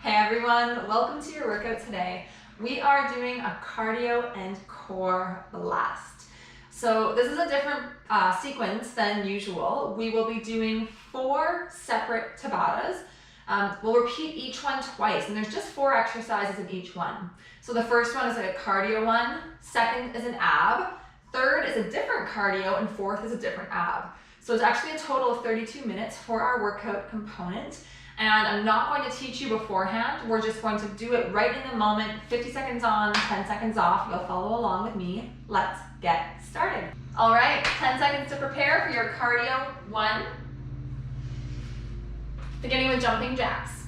Hey everyone, welcome to your workout today. We are doing a cardio and core blast. So this is a different sequence than usual. We will be doing 4 separate Tabatas. We'll repeat each one twice, and there's just 4 exercises in each one. So the first one is like a cardio one, second is an ab, third is a different cardio, and fourth is a different ab. So it's actually a total of 32 minutes for our workout component. And I'm not going to teach you beforehand. We're just going to do it right in the moment, 50 seconds on, 10 seconds off. You'll follow along with me. Let's get started. All right, 10 seconds to prepare for your cardio 1. Beginning with jumping jacks.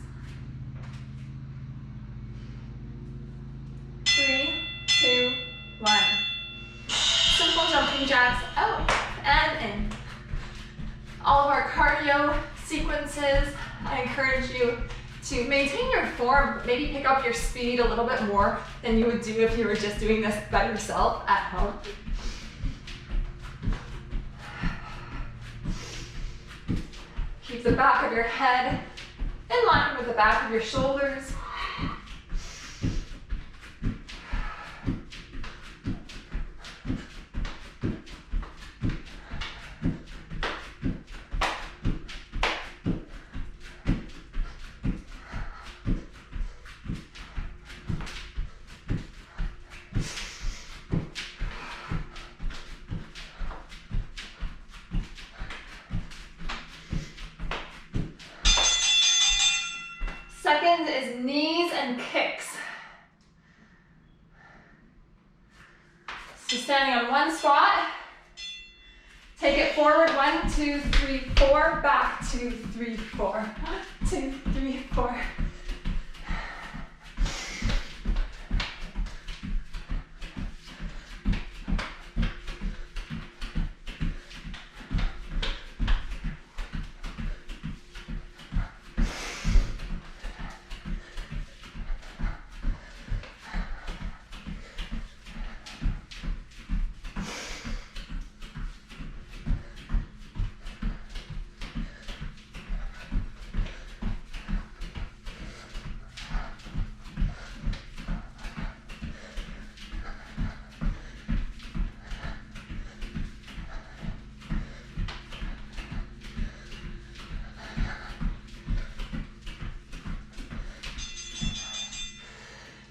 3, 2, 1. Simple jumping jacks out and in. All of our cardio sequences, I encourage you to maintain your form, maybe pick up your speed a little bit more than you would do if you were just doing this by yourself at home. Keep the back of your head in line with the back of your shoulders. Second is knees and kicks. So standing on one squat, take it forward, 1, 2, 3, 4, back, 2, 3, 4, 1, 2, 3, 4.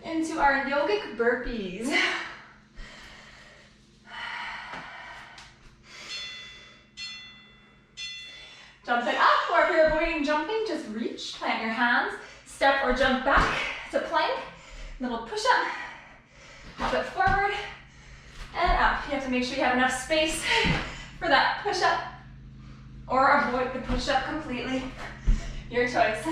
Into our yogic burpees. Jumping up, or if you're avoiding jumping, just reach, plant your hands, step or jump back to plank, little push up, a bit forward, and up. You have to make sure you have enough space for that push up, or avoid the push up completely. Your choice.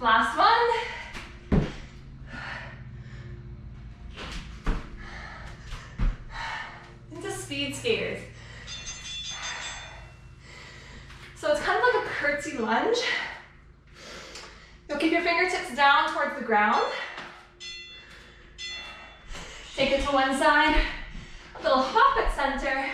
Last one. Into speed skaters. So it's kind of like a curtsy lunge. You'll keep your fingertips down towards the ground. Take it to one side. A little hop at center.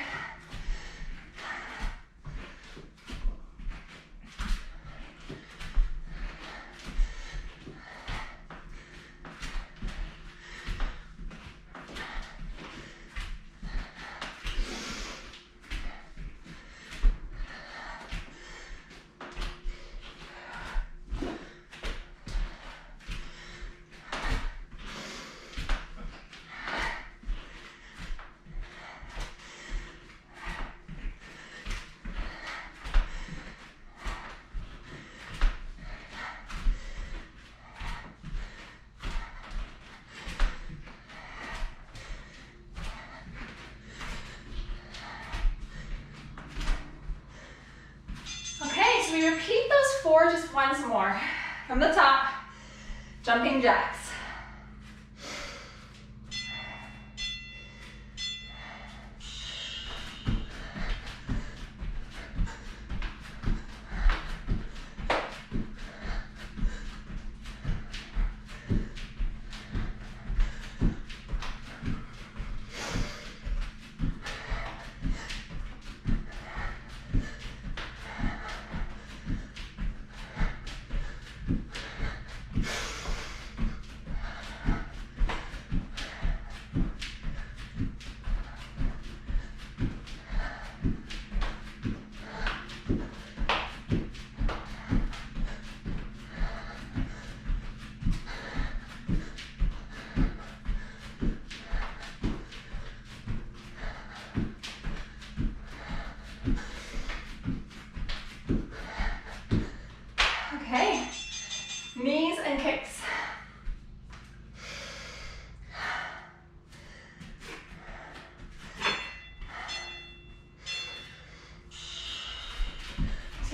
We repeat those 4 just once more. From the top, jumping jacks.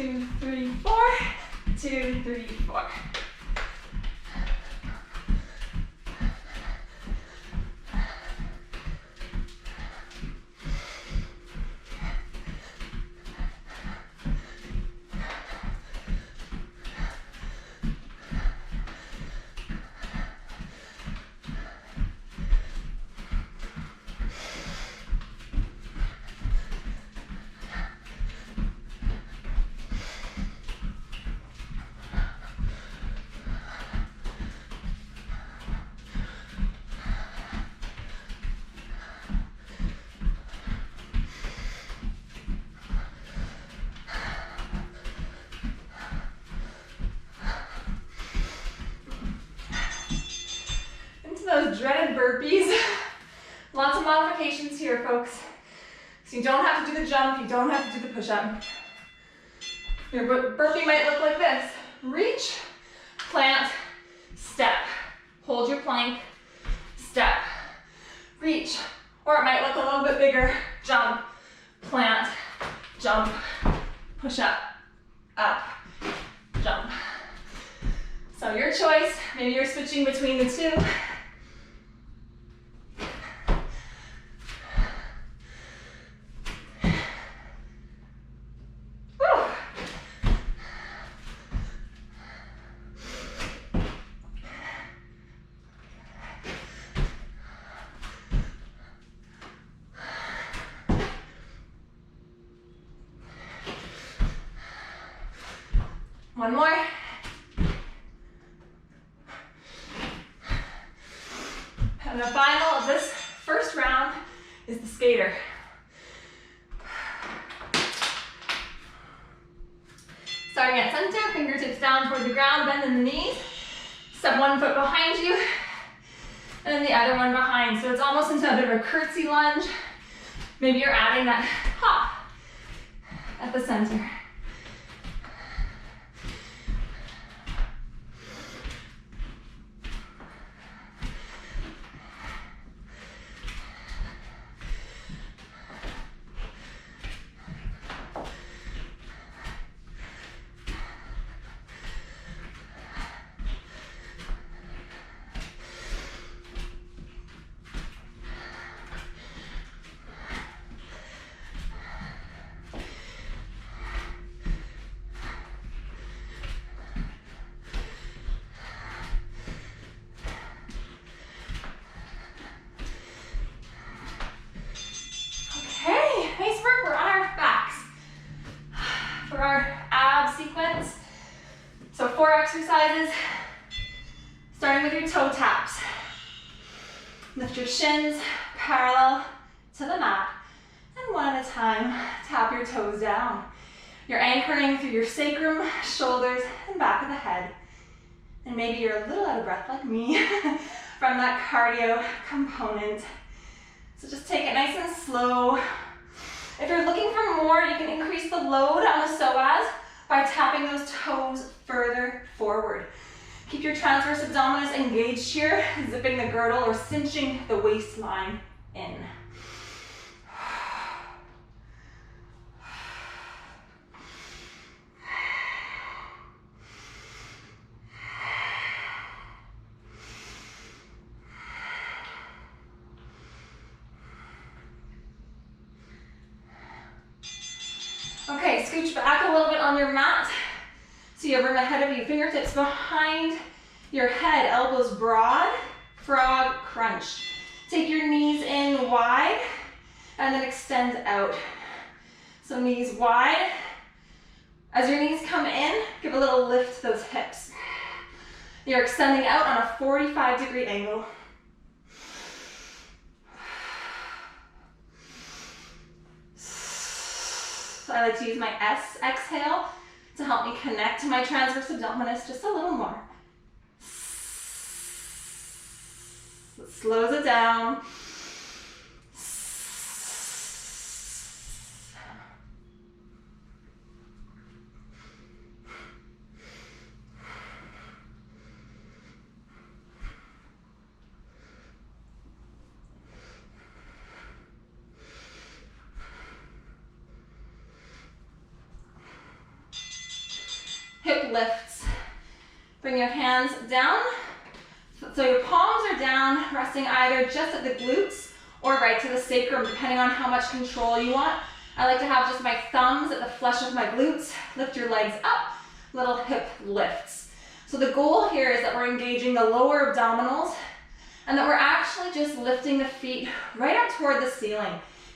2, 3, 4. 2, 3, 4. Those dreaded burpees. Lots of modifications here, folks. So you don't have to do the jump, you don't have to do the push-up. Your burpee might look like this. Reach, plant, step. Hold your plank, step. Reach. Or it might look a little bit bigger. Jump, plant, jump, push up, jump. So your choice. Maybe you're switching between the two. One more. And the final of this first round is the skater. Starting at center, fingertips down toward the ground, bend in the knees. Step one foot behind you, and then the other one behind. So it's almost into a bit of a curtsy lunge. Maybe you're adding that hop at the center. So 4 exercises, starting with your toe taps. Lift your shins parallel to the mat, and one at a time, tap your toes down. You're anchoring through your sacrum, shoulders, and back of the head. And maybe you're a little out of breath like me from that cardio component. So just take it nice and slow. If you're looking for more, you can increase the load on the psoas by tapping those toes further forward. Keep your transverse abdominis engaged here, zipping the girdle or cinching the waistline in. Okay, scooch back a little bit on your mat. So you have room ahead of you, fingertips behind your head, elbows broad, frog crunch. Take your knees in wide and then extend out. So knees wide. As your knees come in, give a little lift to those hips. You're extending out on a 45-degree angle. I like to use my S exhale to help me connect to my transverse abdominis just a little more. It slows it down. hip lifts. Bring your hands down. So your palms are down, resting either just at the glutes or right to the sacrum, depending on how much control you want. I like to have just my thumbs at the flesh of my glutes. Lift your legs up, little hip lifts. So the goal here is that we're engaging the lower abdominals and that we're actually just lifting the feet right up toward the ceiling.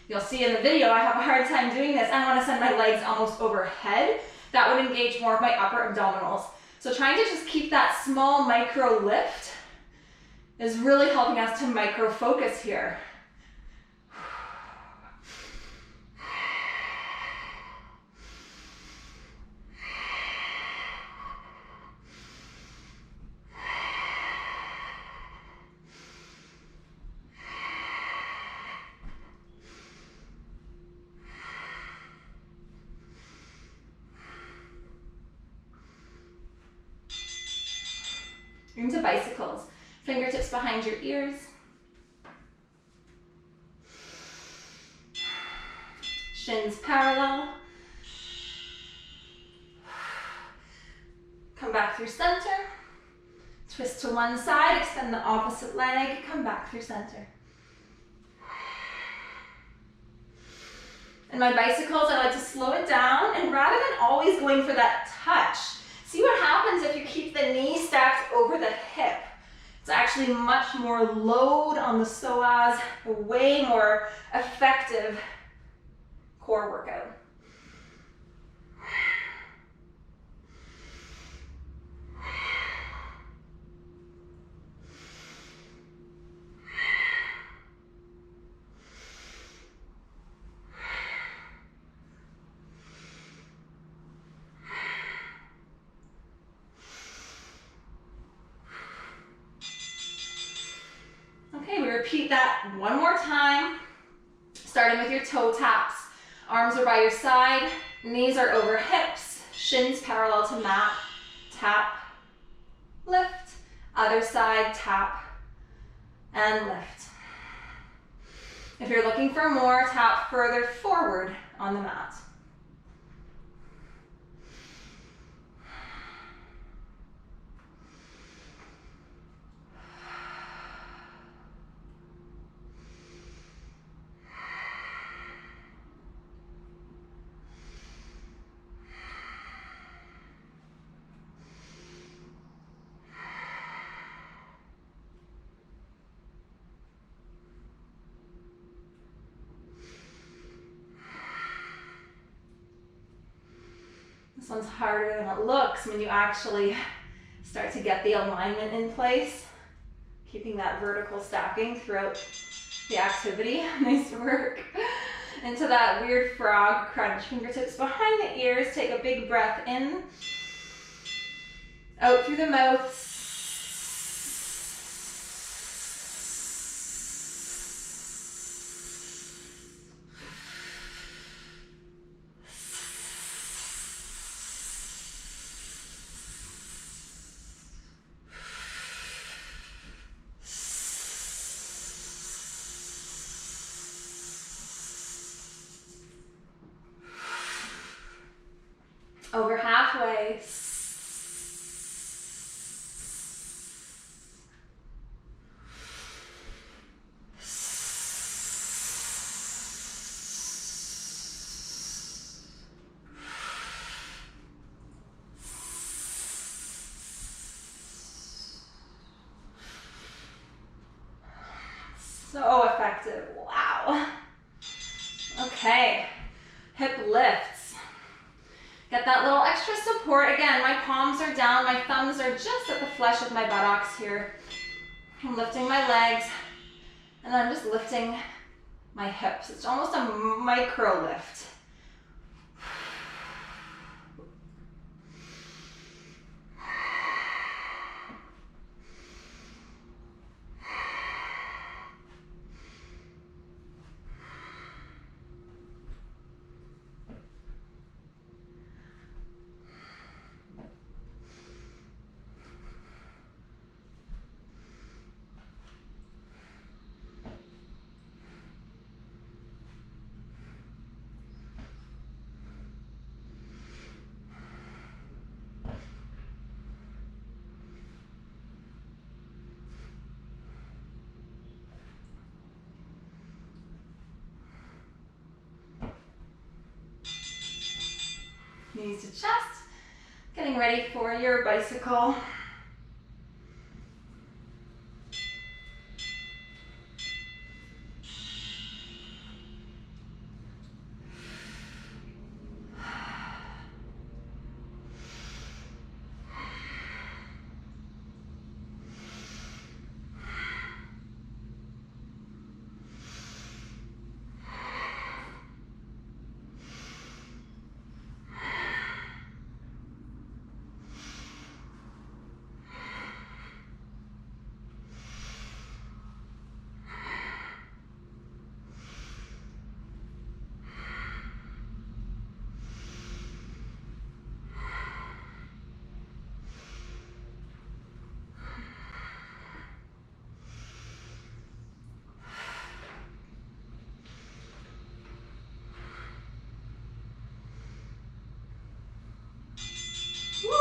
You'll see in the video, I have a hard time doing this. I want to send my legs almost overhead. That would engage more of my upper abdominals. So trying to just keep that small micro lift is really helping us to micro focus here. Into bicycles. Fingertips behind your ears. Shins parallel. Come back through center. Twist to one side, extend the opposite leg, come back through center. In my bicycles, I like to slow it down, and rather than always going for that touch, see what happens if you keep the knee stacked over the hip. It's actually much more load on the psoas, a way more effective core workout. Okay, we repeat that one more time, starting with your toe taps. Arms are by your side, knees are over hips, shins parallel to mat. Tap, lift, other side, tap, and lift. If you're looking for more, tap further forward on the mat. This one's harder than it looks when you actually start to get the alignment in place. Keeping that vertical stacking throughout the activity. Nice work. Into that weird frog crunch. Fingertips behind the ears. Take a big breath in. Out through the mouth. Over halfway. So effective. Wow. Okay. Hip lifts. Get that little extra support. Again, my palms are down, my thumbs are just at the flesh of my buttocks here. I'm lifting my legs, and I'm just lifting my hips. It's almost a micro lift. knees to chest. Getting ready for your bicycle.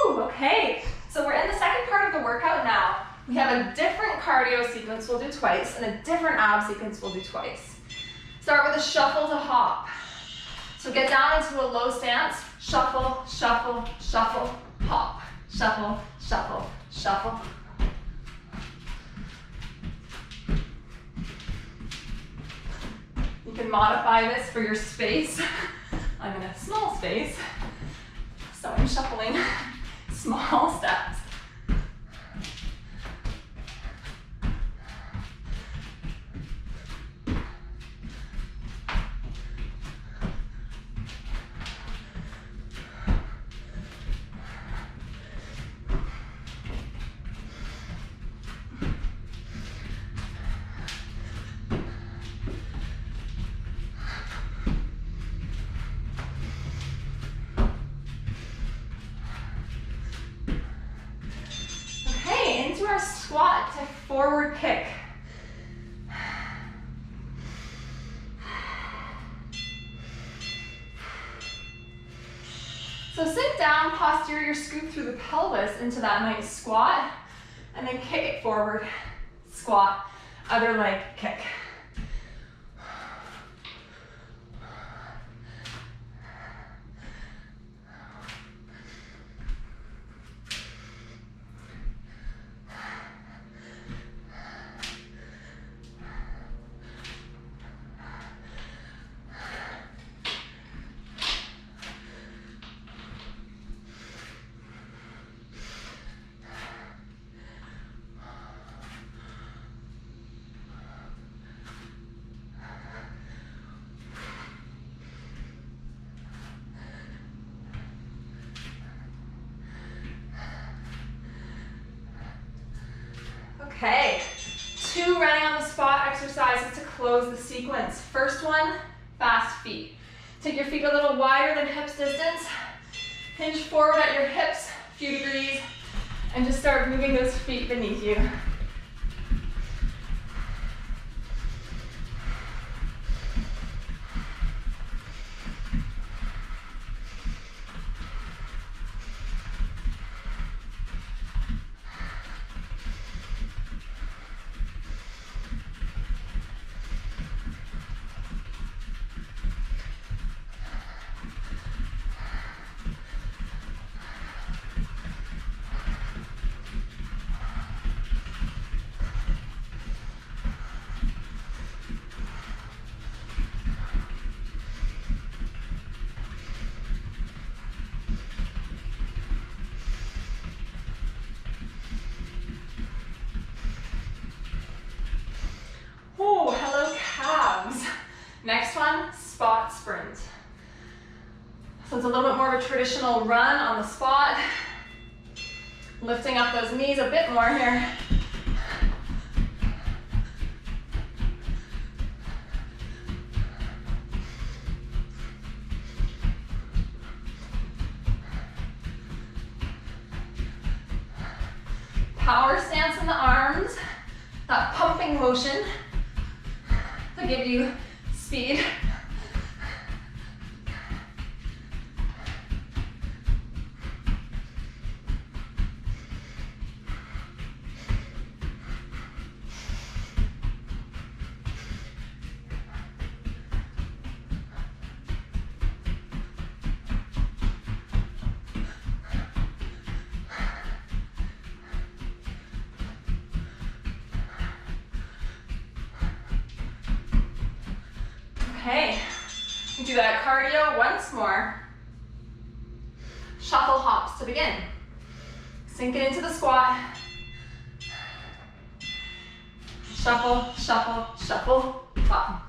Woo, okay, so we're in the second part of the workout now. We have a different cardio sequence we'll do twice and a different ab sequence we'll do twice. Start with a shuffle to hop. So get down into a low stance, shuffle, shuffle, shuffle, hop, shuffle, shuffle, shuffle. You can modify this for your space. I'm in a small space, so I'm shuffling small steps. Our squat to forward kick. So sit down, posterior scoop through the pelvis into that nice squat, and then kick it forward, squat, other leg kick. Okay, 2 running on the spot exercises to close the sequence. First one, fast feet. Take your feet a little wider than hips distance. Hinge forward at your hips, a few degrees, and just start moving those feet beneath you. Next one, spot sprint. So it's a little bit more of a traditional run on the spot. Lifting up those knees a bit more here. Power stance in the arms, that pumping motion to give you speed. Okay, we do that cardio once more. Shuffle hops to begin. Sink it into the squat. Shuffle, shuffle, shuffle, hop.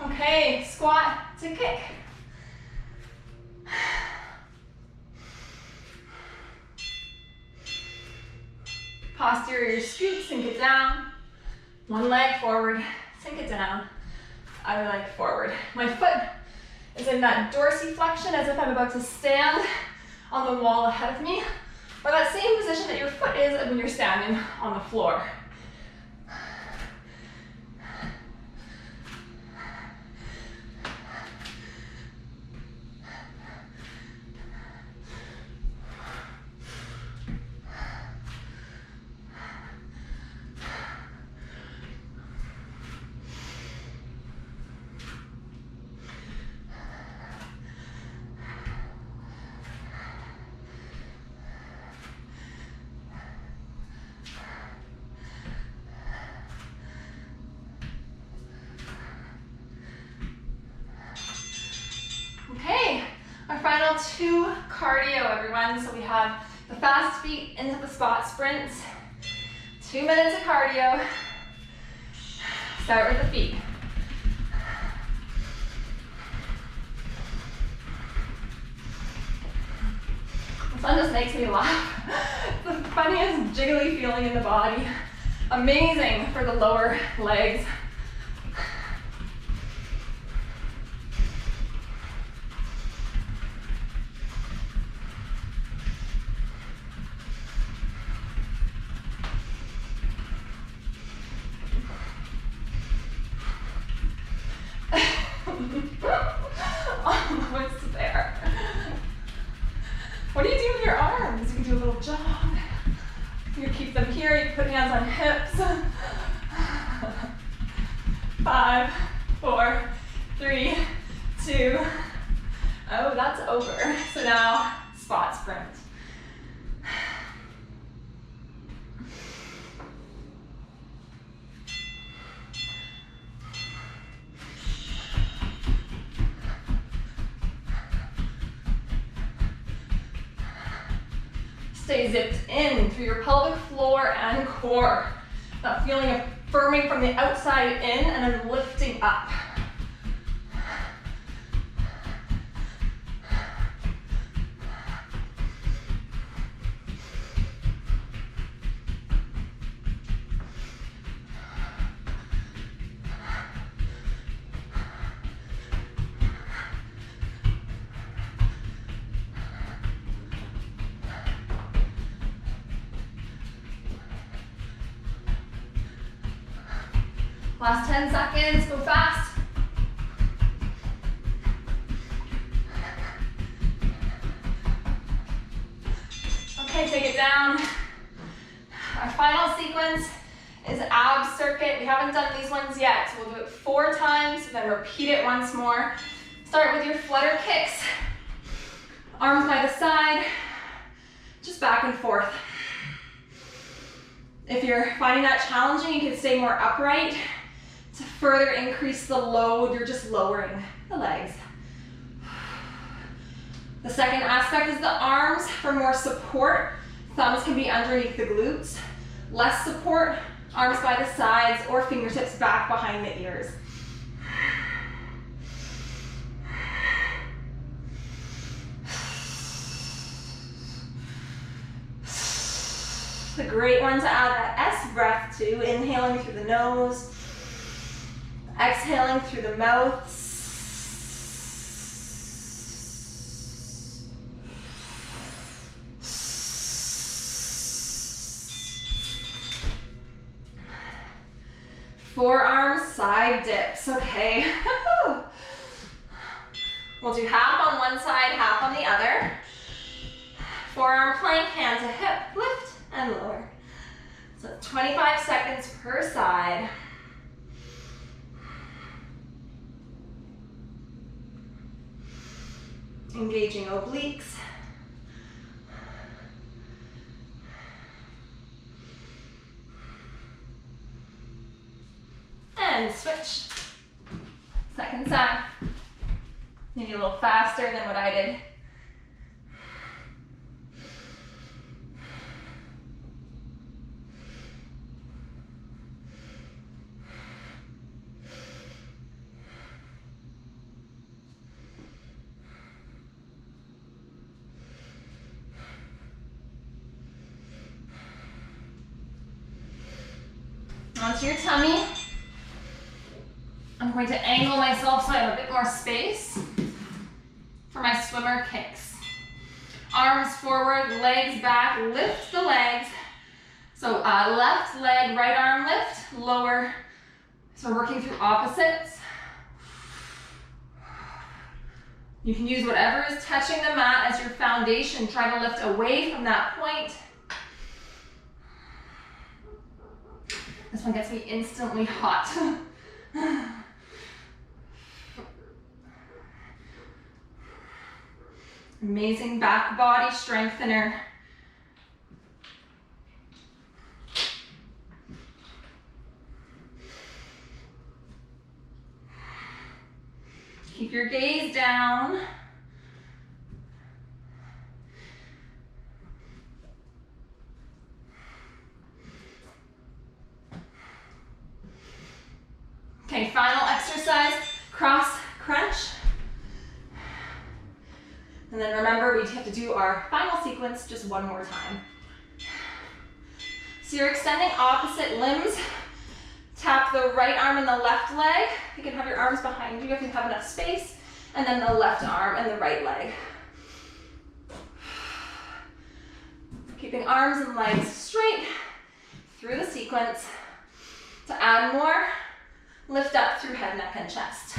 Okay, squat to kick. Posterior scoop, sink it down. One leg forward, sink it down. Other leg forward. My foot is in that dorsiflexion as if I'm about to stand on the wall ahead of me, or that same position that your foot is when you're standing on the floor. Okay, our final 2 cardio, everyone. So we have the fast feet into the spot sprints. 2 minutes of cardio. Start with the feet. This one just makes me laugh. It's the funniest jiggly feeling in the body. Amazing for the lower legs. Almost there. What do you do with your arms? You can do a little jog. You keep them here, you can put hands on hips. 5, 4, 3, 2. Oh, that's over. So now, spot sprint. Stay zipped in through your pelvic floor and core. That feeling of firming from the outside in and then lifting up. Last 10 seconds, go fast. Okay, take it down. Our final sequence is ab circuit. We haven't done these ones yet. So we'll do it 4 times, then repeat it once more. Start with your flutter kicks. Arms by the side, just back and forth. If you're finding that challenging, you can stay more upright. To further increase the load, you're just lowering the legs. The second aspect is the arms for more support. Thumbs can be underneath the glutes. Less support, arms by the sides or fingertips back behind the ears. It's a great one to add that S breath 2. Inhaling through the nose. Exhaling through the mouth. 4-arm side dips, okay. We'll do half on one side, half on the other. 4-arm plank, hand to hip, lift and lower. So 25 seconds per side. Engaging obliques. And switch. Second side. Maybe a little faster than what I did. Onto your tummy. I'm going to angle myself so I have a bit more space for my swimmer kicks. Arms forward, legs back, lift the legs. So left leg, right arm lift, lower. So we're working through opposites. You can use whatever is touching the mat as your foundation. Try to lift away from that point. This one gets me instantly hot. Amazing back body strengthener. Keep your gaze down. Okay, final exercise, cross crunch. And then remember, we have to do our final sequence just one more time. So you're extending opposite limbs. Tap the right arm and the left leg. You can have your arms behind you if you have enough space. And then the left arm and the right leg. Keeping arms and legs straight through the sequence. To add more, lift up through head, neck, and chest.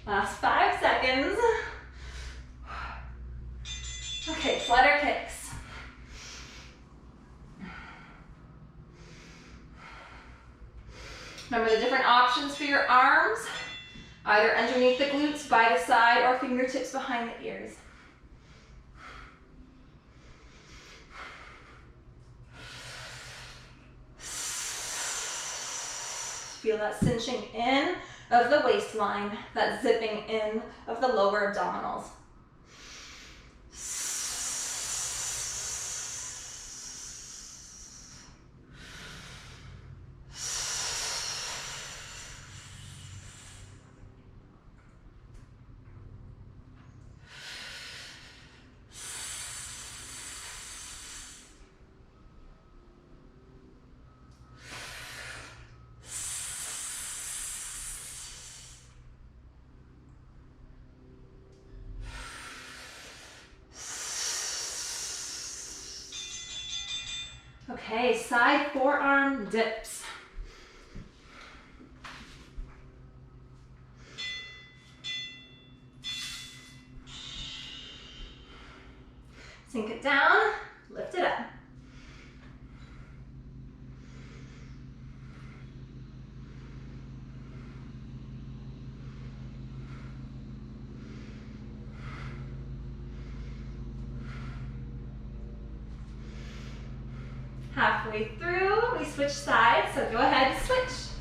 Last 5 seconds. Okay, flutter kicks. Remember the different options for your arms, either underneath the glutes, by the side, or fingertips behind the ears. Feel that cinching in of the waistline, that zipping in of the lower abdominals. Okay, side forearm dips. Sink it down, lift it up. Halfway through, we switch sides, so go ahead, switch.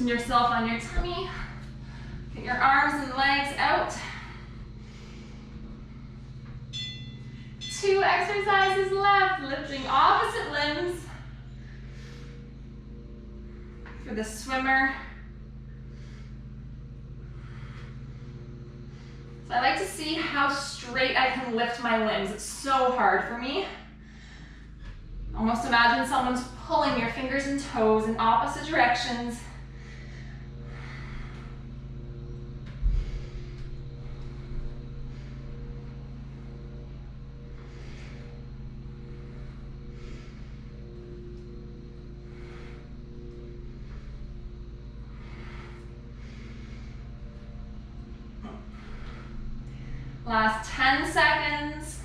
Position yourself on your tummy. Get your arms and legs out. 2 exercises left, lifting opposite limbs. For the swimmer. So I like to see how straight I can lift my limbs. It's so hard for me. Almost imagine someone's pulling your fingers and toes in opposite directions. Last 10 seconds.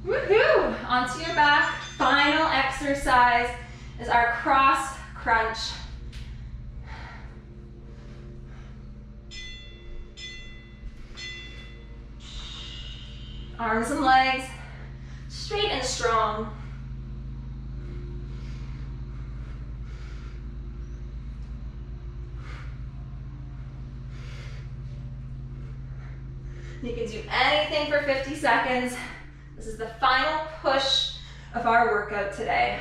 Woohoo! Onto your back. Final exercise is our cross crunch. Arms and legs straight and strong. You can do anything for 50 seconds. This is the final push of our workout today.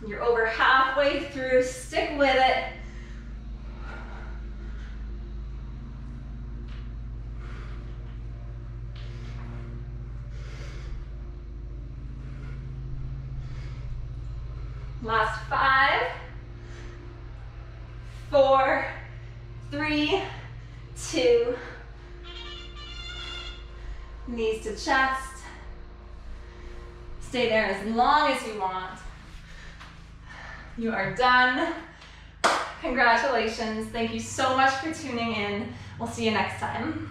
You're over halfway through, stick with it. Last 5, 4, 3, 2. Knees to chest. Stay there as long as you want. You are done. Congratulations. Thank you so much for tuning in. We'll see you next time.